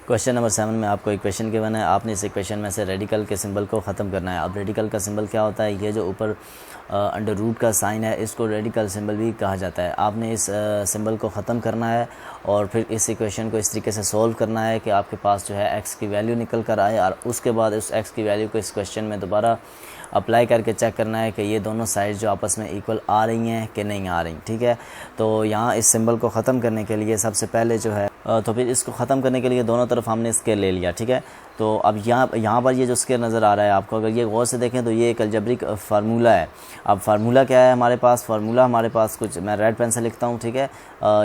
Question number 7 में आपको एक क्वेश्चन गिवन है। आपने इस इक्वेशन में से रेडिकल के सिंबल को ख़त्म करना है। अब रेडिकल का सिंबल क्या होता है? ये जो ऊपर अंडर रूट का साइन है, इसको रेडिकल सिंबल भी कहा जाता है। आपने इस सिंबल को ख़त्म करना है और फिर इस इक्वेशन को इस तरीके से सोल्व करना है कि आपके पास जो है एक्स की वैल्यू निकल कर आए, और उसके बाद उस एक्स की वैल्यू को इस क्वेश्चन में दोबारा अप्लाई करके चेक करना है कि ये दोनों साइड जो आपस में इक्वल आ रही हैं कि नहीं आ रही। ठीक है, तो यहाँ इस सिंबल को ख़त्म करने के लिए सबसे पहले जो है तो फिर इसको ख़त्म करने के लिए दोनों तरफ हमने स्केयर ले लिया। ठीक है, तो अब यहाँ पर ये जो स्केयर नज़र आ रहा है आपको, अगर ये गौर से देखें तो ये एक अलजेब्रिक फार्मूला है। अब फार्मूला क्या है हमारे पास? फार्मूला हमारे पास कुछ, मैं रेड पेन से लिखता हूँ। ठीक है,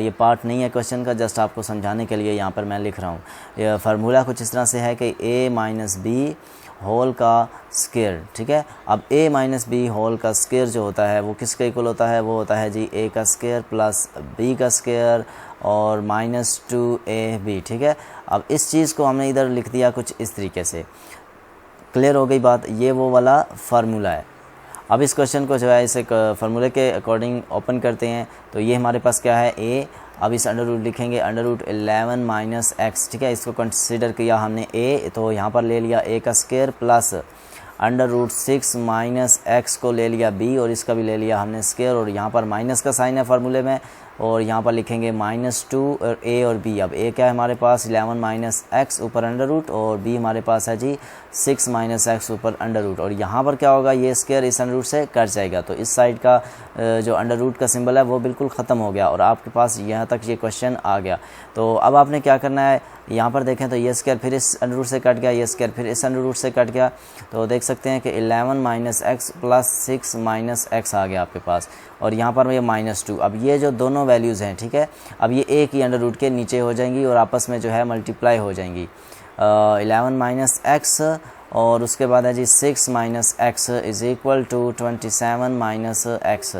ये पार्ट नहीं है क्वेश्चन का, जस्ट आपको समझाने के लिए यहाँ पर मैं लिख रहा हूँ। ये फार्मूला कुछ इस तरह से है कि a माइनस बी होल का स्केयर। ठीक है, अब a माइनस बी होल का स्केयर जो होता है वो किसके इक्वल होता है? वो होता है जी a का स्केयर प्लस b का स्केयर और माइनस 2ab। ठीक है, अब इस चीज़ को हमने इधर लिख दिया कुछ इस तरीके से। क्लियर हो गई बात? ये वो वाला फार्मूला है। अब इस क्वेश्चन को जो है इस एक फार्मूले के अकॉर्डिंग ओपन करते हैं। तो ये हमारे पास क्या है? a। अब इस अंडर रूट लिखेंगे, अंडर रूट 11 माइनस एक्स। ठीक है, इसको कंसिडर किया हमने a, तो यहाँ पर ले लिया a का square plus under root 6 minus x को ले लिया b, और इसका भी ले लिया हमने स्केयर, और यहाँ पर माइनस का साइन है फार्मूले में, और यहाँ पर लिखेंगे -2 और a और b। अब a क्या है हमारे पास? 11 माइनस एक्स ऊपर अंडर रूट, और b हमारे पास है जी 6 माइनस एक्स ऊपर अंडर रूट। और यहाँ पर क्या होगा? ये स्केयर इस अंडर रूट से कट जाएगा, तो इस साइड का जो अंडर रूट का सिंबल है वो बिल्कुल ख़त्म हो गया, और आपके पास यहाँ तक ये क्वेश्चन आ गया। तो अब आपने क्या करना है? यहाँ पर देखें तो ये स्केयर फिर इस अंडर रूट से कट गया, ये स्केयर फिर इस अंडर रूट से कट गया, तो देख सकते हैं कि 11 minus x plus 6 minus x आ गया आपके पास, और यहाँ पर ये -2। अब ये जो दोनों वैल्यूज़ हैं, ठीक है, अब ये एक ही अंडर रूट के नीचे हो जाएंगी और आपस में जो है मल्टीप्लाई हो जाएंगी। 11 माइनस एक्स और उसके बाद है जी 6 minus x is equal to 27 minus x,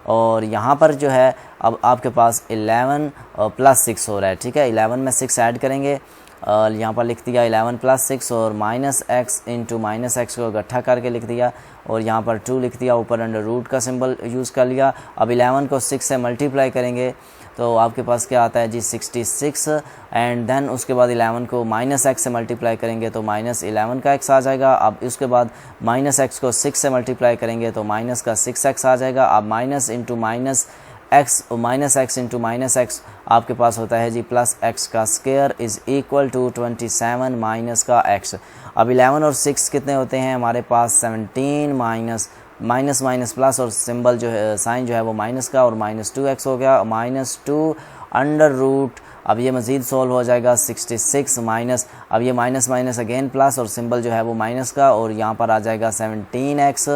और यहाँ पर जो है अब आपके पास 11 प्लस 6 हो रहा है। ठीक है, 11 में 6 ऐड करेंगे, यहाँ पर लिख दिया 11 प्लस 6 और minus x into minus x को इकट्ठा करके लिख दिया, और यहाँ पर 2 लिख दिया, ऊपर अंडर रूट का सिंबल यूज़ कर लिया। अब 11 को 6 से मल्टीप्लाई करेंगे तो आपके पास क्या आता है जी 66, एंड देन उसके बाद 11 को माइनस एक्स से मल्टीप्लाई करेंगे तो माइनस 11 का एक्स आ जाएगा। अब उसके बाद माइनस एक्स को 6 से मल्टीप्लाई करेंगे तो माइनस का 6x आ जाएगा। अब minus into minus x, minus x into minus x आपके पास होता है जी प्लस एक्स का square is equal to 27 minus का एक्स। अब 11 और 6 कितने होते हैं हमारे पास? 17 माइनस माइनस माइनस प्लस, और सिंबल जो है साइन जो है वो माइनस का, और -2x हो गया, -2 अंडर रूट। अब ये मज़ीद सोल्व हो जाएगा 66 माइनस, अब ये माइनस माइनस अगेन प्लस, और सिंबल जो है वो माइनस का, और यहाँ पर आ जाएगा 17x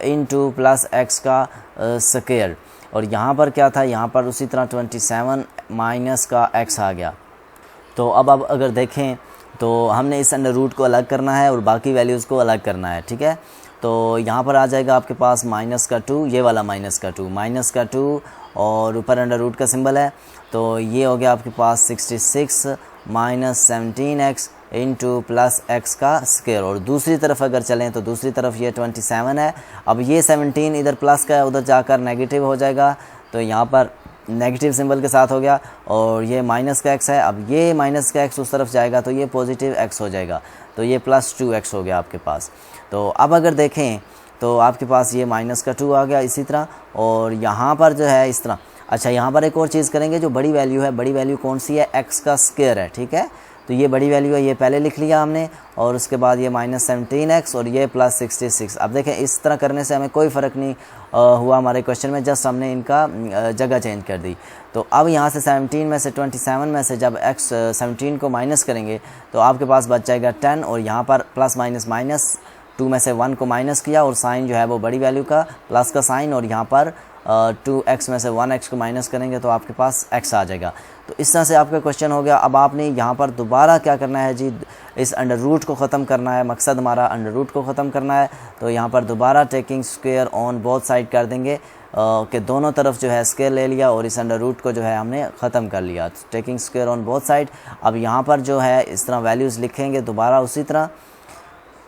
इंटू प्लस एक्स का स्क्वायर, और यहाँ पर क्या था? यहाँ पर उसी तरह 27 माइनस का x आ गया। तो अब अगर देखें तो हमने इस अंडर रूट को अलग करना है और बाकी वैल्यूज़ को अलग करना है। ठीक है, तो यहाँ पर आ जाएगा आपके पास -2, ये वाला -2 और ऊपर अंडर रूट का सिंबल है, तो ये हो गया आपके पास 66 minus 17x into plus x का स्क्वायर। और दूसरी तरफ अगर चलें तो दूसरी तरफ ये 27 है। अब ये 17 इधर प्लस का है, उधर जाकर नेगेटिव हो जाएगा, तो यहाँ पर नेगेटिव सिंबल के साथ हो गया, और ये माइनस का x है। अब ये माइनस का x उस तरफ जाएगा तो ये पॉजिटिव x हो जाएगा, तो ये +2x हो गया आपके पास। तो अब अगर देखें तो आपके पास ये -2 आ गया इसी तरह, और यहाँ पर जो है इस तरह। अच्छा, यहाँ पर एक और चीज़ करेंगे, जो बड़ी वैल्यू है, बड़ी वैल्यू कौन सी है? x का स्क्वायर है। ठीक है, तो ये बड़ी वैल्यू है, ये पहले लिख लिया हमने, और उसके बाद ये -17x और ये +66। अब देखें इस तरह करने से हमें कोई फ़र्क नहीं हुआ हमारे क्वेश्चन में, जस्ट हमने इनका जगह चेंज कर दी। तो अब यहाँ से 17 में से 27 में से जब x 17 को माइनस करेंगे तो आपके पास बच जाएगा 10, और यहाँ पर प्लस माइनस माइनस 2 में से 1 को माइनस किया, और साइन जो है वो बड़ी वैल्यू का प्लस का साइन, और यहाँ पर 2x में से 1x को माइनस करेंगे तो आपके पास x आ जाएगा। तो इस तरह से आपका क्वेश्चन हो गया। अब आपने यहाँ पर दोबारा क्या करना है जी? इस अंडर रूट को ख़त्म करना है, मकसद हमारा अंडर रूट को ख़त्म करना है। तो यहाँ पर दोबारा taking square on both side कर देंगे कि दोनों तरफ जो है स्क्वायर ले लिया, और इस अंडर रूट को जो है हमने ख़त्म कर लिया। Taking square on both side. अब यहाँ पर जो है इस तरह वैल्यूज़ लिखेंगे दोबारा उसी तरह,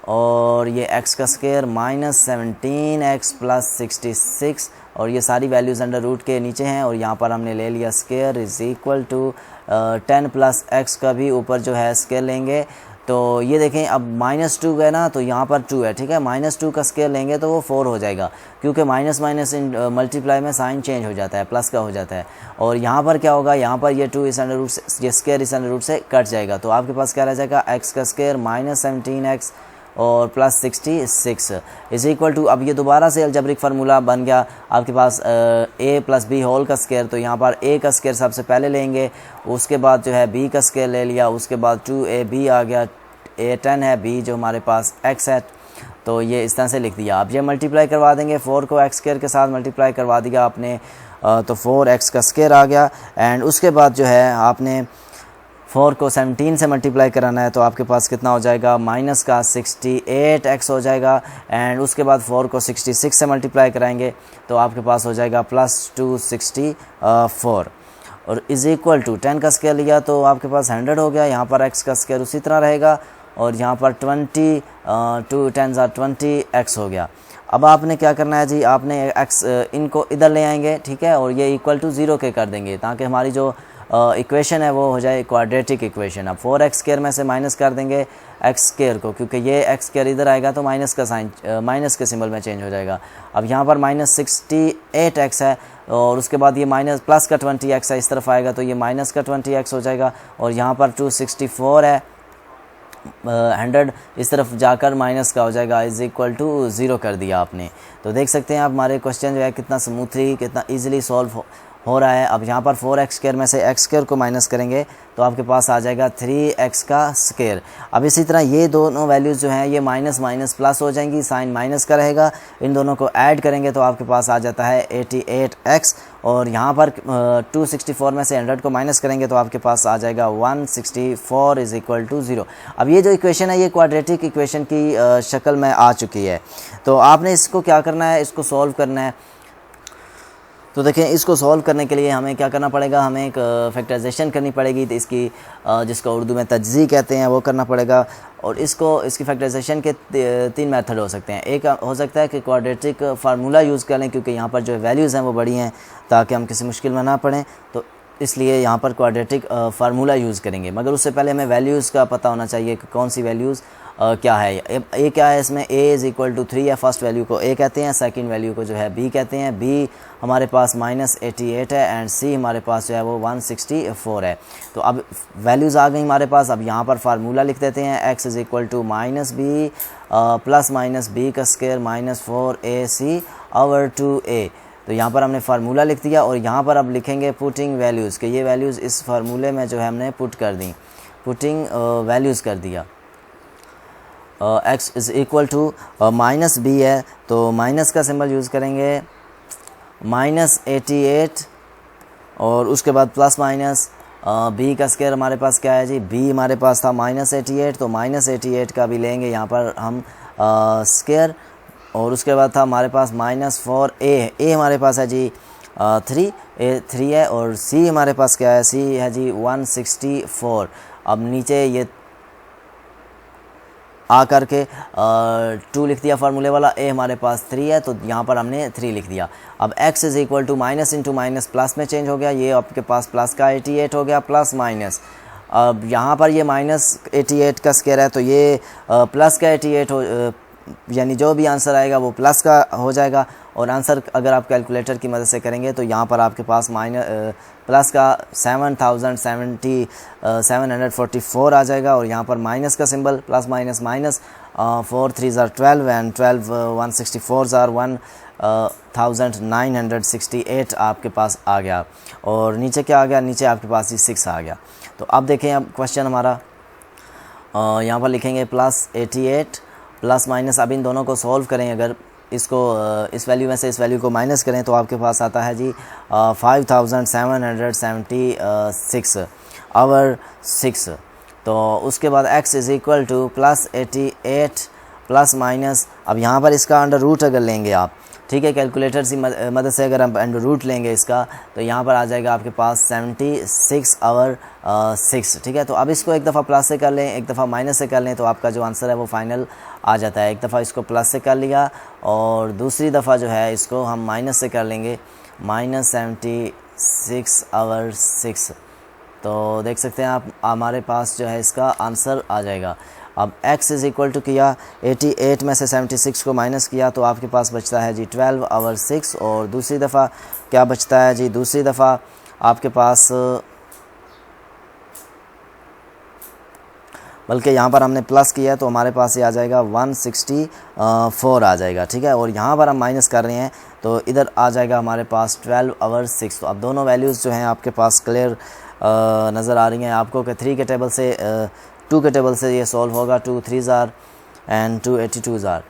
और ये x का स्क्वायर -17x प्लस 66, और ये सारी वैल्यूज़ अंडर रूट के नीचे हैं, और यहाँ पर हमने ले लिया square is equal to 10 plus x का भी ऊपर जो है स्केयर लेंगे। तो ये देखें अब -2 है ना, तो यहाँ पर 2 है, ठीक है। -2 का स्केयर लेंगे तो वो 4 हो जाएगा, क्योंकि माइनस माइनस इन मल्टीप्लाई में साइन चेंज हो जाता है, प्लस का हो जाता है। और यहाँ पर क्या होगा, यहाँ पर ये 2 इस अंडर रूट से, ये स्केयर इस अंडर रूट से कट जाएगा। तो आपके पास क्या रह जाएगा, एक्स का स्केयर -17x और प्लस 66 इज इक्वल टू, अब ये दोबारा से अलजेब्रिक फार्मूला बन गया आपके पास a प्लस बी होल का स्केयर। तो यहाँ पर a का स्केयर सबसे पहले लेंगे, उसके बाद जो है b का स्केयर ले लिया, उसके बाद 2ab आ गया, a 10 है, b जो हमारे पास x है। तो ये इस तरह से लिख दिया। अब ये मल्टीप्लाई करवा देंगे, 4 को x स्केयर के साथ मल्टीप्लाई करवा दिया आपने, तो 4x का स्केयर आ गया। एंड उसके बाद जो है आपने 4 को 17 से मल्टीप्लाई कराना है, तो आपके पास कितना हो जाएगा, माइनस का 68x हो जाएगा। एंड उसके बाद 4 को 66 से मल्टीप्लाई कराएंगे तो आपके पास हो जाएगा +264 और इज़ इक्वल टू 10 का स्केयर लिया तो आपके पास 100 हो गया। यहाँ पर x का स्केयर उसी तरह रहेगा और यहाँ पर 20 2 10 20x हो गया। अब आपने क्या करना है जी, आपने x इनको इधर ले आएंगे, ठीक है, और ये इक्वल टू 0 के कर देंगे ताकि हमारी जो इक्वेशन है वो हो जाए क्वाड्रेटिक इक्वेशन। अब 4x स्केयर में से माइनस कर देंगे x स्केयर को, क्योंकि ये x स्केयर इधर आएगा तो माइनस का साइन माइनस के सिंबल में चेंज हो जाएगा। अब यहाँ पर -68x है और उसके बाद ये माइनस प्लस का 20x है, इस तरफ आएगा तो ये माइनस का 20x हो जाएगा। और यहाँ पर 264 है, 100 इस तरफ जाकर माइनस का हो जाएगा, इज़ इक्वल टू 0 कर दिया आपने। तो देख सकते हैं आप हमारे क्वेश्चन जो है कितना स्मूथली, कितना ईजिली सॉल्व हो रहा है। अब यहाँ पर 4x स्केयर में से x स्केयर को माइनस करेंगे तो आपके पास आ जाएगा 3x का स्केयर। अब इसी तरह ये दोनों वैल्यूज़ जो हैं ये माइनस माइनस प्लस हो जाएंगी, साइन माइनस का रहेगा, इन दोनों को ऐड करेंगे तो आपके पास आ जाता है 88x। और यहाँ पर 264 में से 100 को माइनस करेंगे तो आपके पास आ जाएगा 164 इज़ इक्वल टू 0। अब ये जो इक्वेशन है ये क्वाड्रेटिक इक्वेशन की शक्ल में आ चुकी है। तो आपने इसको क्या करना है, इसको सॉल्व करना है। तो देखें, इसको सॉल्व करने के लिए हमें क्या करना पड़ेगा, हमें एक फैक्टराइजेशन करनी पड़ेगी, तो इसकी जिसको उर्दू में तज्ज़ी कहते हैं वो करना पड़ेगा। और इसकी फैक्टराइजेशन के 3 मेथड हो सकते हैं। एक हो सकता है कि क्वाड्रेटिक फार्मूला यूज़ कर लें, क्योंकि यहाँ पर जो वैल्यूज़ हैं वो बड़ी हैं ताकि हम किसी मुश्किल में ना पड़ें, तो इसलिए यहाँ पर क्वाड्रेटिक फार्मूला यूज़ करेंगे। मगर उससे पहले हमें वैल्यूज़ का पता होना चाहिए कि कौन सी वैल्यूज़ क्या है। ए क्या है इसमें, a इज़ इक्वल टू 3 है, फर्स्ट वैल्यू को a कहते हैं, सेकंड वैल्यू को जो है b कहते हैं। b हमारे पास -88 है एंड c हमारे पास जो है वो 164 है। तो अब वैल्यूज़ आ गई हमारे पास। अब यहाँ पर फार्मूला लिख देते हैं, x is equal to -b plus minus b का स्केयर -4ac ओवर 2a। तो यहाँ पर हमने फार्मूला लिख दिया और यहाँ पर अब लिखेंगे पुटिंग वैल्यूज़, कि ये वैल्यूज़ इस फार्मूले में जो है हमने पुट कर दी, पुटिंग वैल्यूज़ कर दिया। x is equal to -b है तो माइनस का सिंबल यूज़ करेंगे, -88 और उसके बाद प्लस माइनस b का स्केयर हमारे पास क्या है जी, b हमारे पास था -88 तो -88 का भी लेंगे यहाँ पर हम स्केयर। और उसके बाद था हमारे पास -4a हमारे पास है जी 3 है और c हमारे पास क्या है, c है जी 164। अब नीचे ये आ करके 2 लिख दिया फार्मूले वाला, a हमारे पास 3 है तो यहाँ पर हमने 3 लिख दिया। अब x is equal to minus into minus plus में चेंज हो गया, ये आपके पास प्लस का 88 हो गया प्लस माइनस। अब यहाँ पर ये -88 का स्केयर है तो ये प्लस का 88 हो, यानी जो भी आंसर आएगा वो प्लस का हो जाएगा। और आंसर अगर आप कैलकुलेटर की मदद से करेंगे तो यहाँ पर आपके पास प्लस का 744 आ जाएगा और यहाँ पर माइनस का सिंबल, प्लस माइनस माइनस 4 3 ज़ार 12 एंड 12 164 ज़ार 1968 आपके पास आ गया। और नीचे क्या आ गया, नीचे आपके पास ही 6 आ गया। तो अब देखें, अब क्वेश्चन हमारा यहाँ पर लिखेंगे +88 प्लस माइनस। अब इन दोनों को सॉल्व करें, अगर इसको इस वैल्यू में से इस वैल्यू को माइनस करें तो आपके पास आता है जी 5776 ओवर 6। तो उसके बाद x is equal to +88 plus minus, अब यहाँ पर इसका अंडर रूट अगर लेंगे आप, ठीक है, कैलकुलेटर की मदद से अगर हम अंडर रूट लेंगे इसका तो यहाँ पर आ जाएगा आपके पास 76 ओवर 6, ठीक है। तो अब इसको एक दफ़ा प्लस से कर लें, एक दफ़ा माइनस से कर लें तो आपका जो आंसर है वो फाइनल आ जाता है। एक दफ़ा इसको प्लस से कर लिया और दूसरी दफ़ा जो है इसको हम माइनस से कर लेंगे, -76 ओवर 6। तो देख सकते हैं आप, हमारे पास जो है इसका आंसर आ जाएगा। अब x इज़ इक्वल टू किया 88 में से 76 को माइनस किया तो आपके पास बचता है जी 12 और 6। और दूसरी दफ़ा क्या बचता है जी, दूसरी दफ़ा आपके पास, बल्कि यहाँ पर हमने प्लस किया तो हमारे पास ये आ जाएगा 164 आ जाएगा, ठीक है। और यहाँ पर हम माइनस कर रहे हैं तो इधर आ जाएगा हमारे पास 12 और 6। तो अब दोनों वैल्यूज़ जो हैं आपके पास क्लियर नज़र आ रही हैं आपको कि 3 के टेबल से 2 के टेबल से ये सॉल्व होगा। 2 3s are and 2 82s are.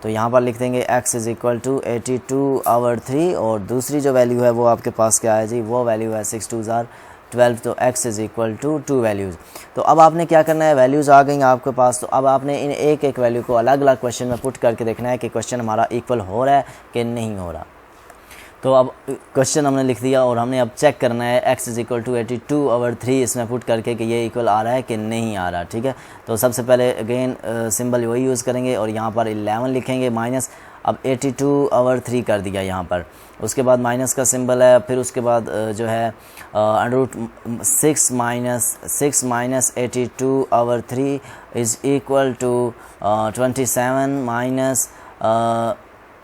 तो यहाँ पर लिख देंगे x इज़ इक्वल टू 82 और 3, और दूसरी जो वैल्यू है वो आपके पास क्या है जी, वो वैल्यू है 6 2s आर 12। तो x is equal to 2 values. तो अब आपने क्या करना है, वैल्यूज़ आ गई आपके पास, तो अब आपने इन एक एक वैल्यू को अलग अलग क्वेश्चन में पुट करके देखना है कि क्वेश्चन हमारा इक्वल हो रहा है कि नहीं हो रहा। तो अब क्वेश्चन हमने लिख दिया और हमने अब चेक करना है x इज़ इक्वल टू 82 और 3 इसमें पुट करके कि ये इक्वल आ रहा है कि नहीं आ रहा, ठीक है। तो सबसे पहले अगेन सिंबल वही यूज़ करेंगे और यहाँ पर 11 लिखेंगे माइनस। अब 82 और 3 कर दिया यहाँ पर, उसके बाद माइनस का सिंबल है, फिर उसके बाद जो है √6 माइनस 82 और 3 इज़ इक्वल टू 27 माइनस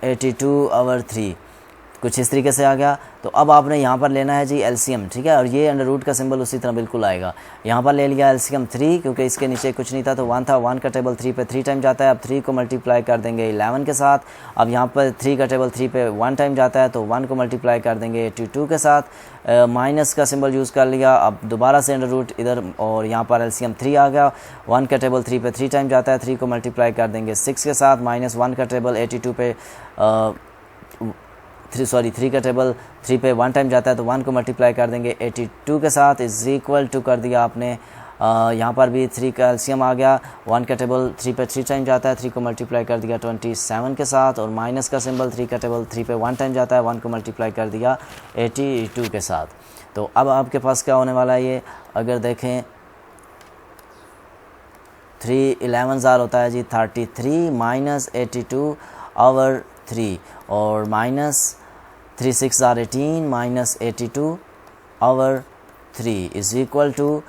82 और 3, कुछ इस तरीके से आ गया। तो अब आपने यहाँ पर लेना है जी एलसीएम, ठीक है। और ये अंडर रूट का सिंबल उसी तरह बिल्कुल आएगा। यहाँ पर ले लिया एलसीएम 3, क्योंकि इसके नीचे कुछ नहीं था तो 1 था। 1 का टेबल 3 पे 3 टाइम जाता है। अब 3 को मल्टीप्लाई कर देंगे 11 के साथ। अब यहाँ पर 3 का टेबल 3 पे 1 टाइम जाता है तो 1 को मल्टीप्लाई कर देंगे 82 के साथ। माइनस का सिंबल यूज़ कर लिया। अब दोबारा से अंडर रूट इधर, और यहाँ पर एलसीएम 3 आ गया। 1 का टेबल 3 पे 3 टाइम जाता है, 3 को मल्टीप्लाई कर देंगे 6 के साथ। माइनस 1 का टेबल 82 पे 3 का टेबल 3 पे 1 टाइम जाता है तो 1 को मल्टीप्लाई कर देंगे 82 के साथ इज़ इक्वल टू कर दिया आपने। यहाँ पर भी 3 का एलसीएम आ गया। 1 का टेबल 3 पे 3 टाइम जाता है, 3 को मल्टीप्लाई कर दिया 27 के साथ। और माइनस का सिंबल 3 का टेबल 3 पे 1 टाइम जाता है, 1 को मल्टीप्लाई कर दिया 82 के साथ। तो अब आपके पास क्या होने वाला है, ये अगर देखें 3 11 ज़ार होता है जी 33 माइनस 82 और 3, और माइनस 3 6 आर 18 माइनस 82 और 3 is equal to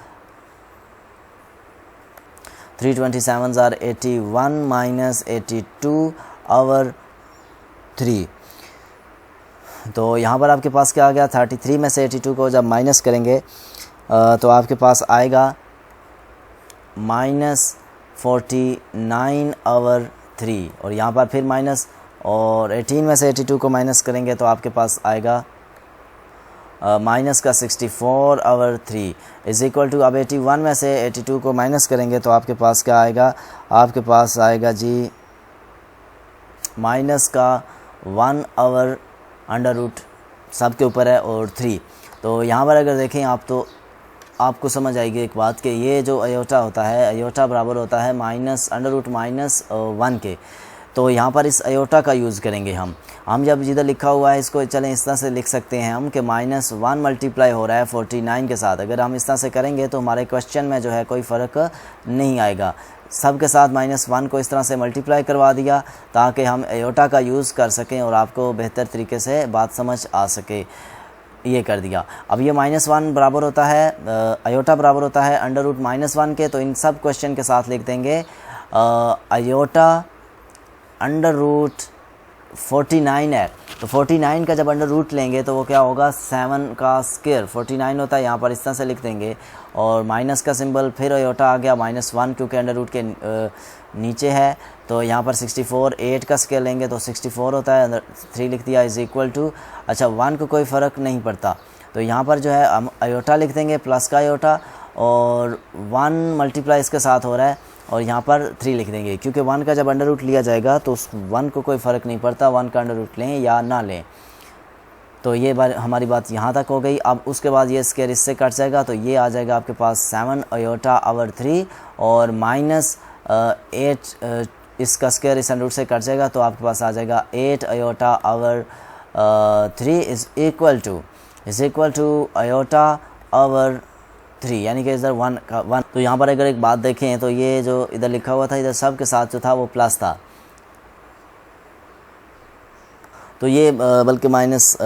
327 or 81 minus 82 और 3। तो यहाँ पर आपके पास क्या आ गया, 33 में से 82 को जब माइनस करेंगे तो आपके पास आएगा माइनस 49 और 3, और यहाँ पर फिर माइनस, और 18 में से 82 को माइनस करेंगे तो आपके पास आएगा माइनस का 64 और 3 इज़ इक्वल टू। अब 81 में से 82 को माइनस करेंगे तो आपके पास क्या आएगा, आपके पास आएगा जी माइनस का 1 और अंडर रूट सब के ऊपर है और 3। तो यहाँ पर अगर देखें आप तो आपको समझ आएगी एक बात कि ये जो अयोटा होता है, अयोटा बराबर होता है माइनस अंडर रूट माइनस 1 के। तो यहाँ पर इस अयोटा का यूज़ करेंगे हम जब जिधर लिखा हुआ है इसको चलें इस तरह से लिख सकते हैं हम कि -1 मल्टीप्लाई हो रहा है 49 के साथ। अगर हम इस तरह से करेंगे तो हमारे क्वेश्चन में जो है कोई फ़र्क नहीं आएगा। सब के साथ -1 को इस तरह से मल्टीप्लाई करवा दिया ताकि हम अयोटा का यूज़ कर सकें और आपको बेहतर तरीके से बात समझ आ सके, ये कर दिया। अब ये -1 बराबर होता है, अयोटा बराबर होता है अंडर रूट -1 के। तो इन सब क्वेश्चन के साथ लिख देंगे अयोटा अंडर रूट 49 है। तो 49 का जब अंडर रूट लेंगे तो वो क्या होगा, 7 का स्क्वायर 49 होता है। यहाँ पर इस तरह से लिख देंगे और माइनस का सिंबल, फिर अयोटा आ गया -1 क्योंकि अंडर रूट के नीचे है। तो यहाँ पर 64 8 का स्क्वायर लेंगे तो 64 होता है, अंदर 3 लिख दिया इज़ इक्वल टू। अच्छा 1 को कोई फ़र्क नहीं पड़ता तो यहाँ पर जो है हम अयोटा लिख देंगे प्लस का अयोटा, और 1 मल्टीप्लाई इसके साथ हो रहा है और यहाँ पर 3 लिख देंगे क्योंकि 1 का जब अंडर रूट लिया जाएगा तो उस 1 को कोई फ़र्क नहीं पड़ता 1 का अंडर रूट लें या ना लें। तो ये हमारी बात यहाँ तक हो गई। अब उसके बाद ये स्क्वायर इससे कट जाएगा तो ये आ जाएगा आपके पास 7 अयोटा और 3, और -8 इसका स्क्वायर इस अंडर रूट से कट जाएगा तो आपके पास आ जाएगा 8 अयोटा और 3 इज़ इक्वल टू अयोटा और 3, यानी कि इधर 1 का 1। तो यहाँ पर अगर एक बात देखें तो ये जो इधर लिखा हुआ था इधर सब के साथ जो था वो प्लस था, तो ये बल्कि माइनस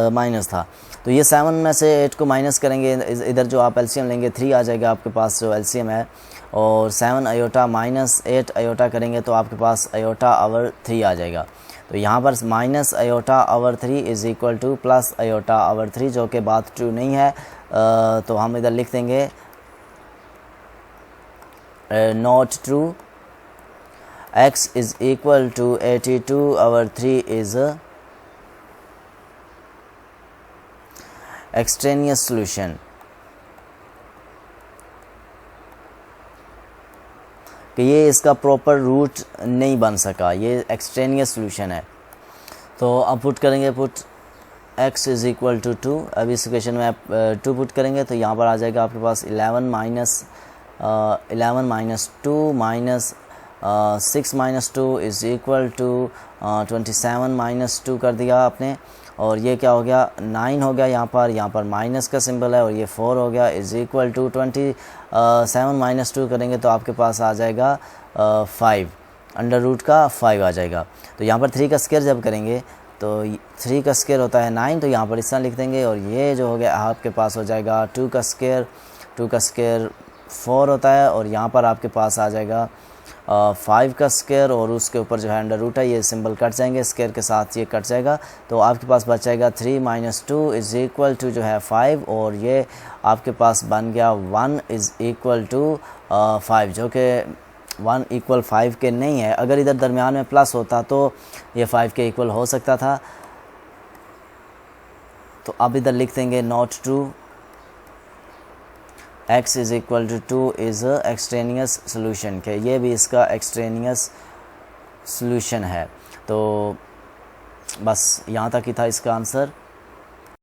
था। तो ये 7 में से 8 को माइनस करेंगे, इधर जो आप एलसीएम लेंगे 3 आ जाएगा आपके पास जो एलसीएम है, और 7 आयोटा माइनस 8 आयोटा करेंगे तो आपके पास आयोटा आवर 3 आ जाएगा। तो यहाँ पर minus iota over 3 is equal to plus iota over 3, जो कि बात ट्रू नहीं है, तो हम इधर लिख देंगे not true. x is equal to 82 over 3 is extraneous solution, कि ये इसका प्रॉपर रूट नहीं बन सका, ये एक्सट्रेनियस सॉल्यूशन है। तो अब पुट करेंगे, put x is equal to 2। अब इस इक्वेशन में आप 2 पुट करेंगे तो यहाँ पर आ जाएगा आपके पास 11 minus 2 minus 6 minus 2 is equal to 27 minus 2 कर दिया आपने, और ये क्या हो गया 9 हो गया, यहाँ पर माइनस का सिंबल है, और ये 4 हो गया इज़ इक्वल टू 27 माइनस 2 करेंगे तो आपके पास आ जाएगा 5, अंडर रूट का 5 आ जाएगा। तो यहाँ पर 3 का स्क्वायर जब करेंगे तो 3 का स्क्वायर होता है 9, तो यहाँ पर इस तरह लिख देंगे, और ये जो हो गया आपके पास हो जाएगा 2 का स्क्वायर 4 होता है, और यहाँ पर आपके पास आ जाएगा 5 का स्क्वायर, और उसके ऊपर जो है अंडर रूट है, ये सिंबल कट जाएंगे, स्क्वायर के साथ ये कट जाएगा, तो आपके पास बच जाएगा 3 माइनस 2 इज़ इक्वल टू जो है 5, और ये आपके पास बन गया 1 इज़ इक्वल टू 5, जो कि 1 इक्वल 5 के नहीं है। अगर इधर दरमियान में प्लस होता तो ये 5 के इक्वल हो सकता था। तो अब इधर लिख देंगे not true, x is equal to 2 is extraneous solution, के ये भी इसका एक्सट्रेनियस सोल्यूशन है। तो बस यहाँ तक ही था इसका आंसर।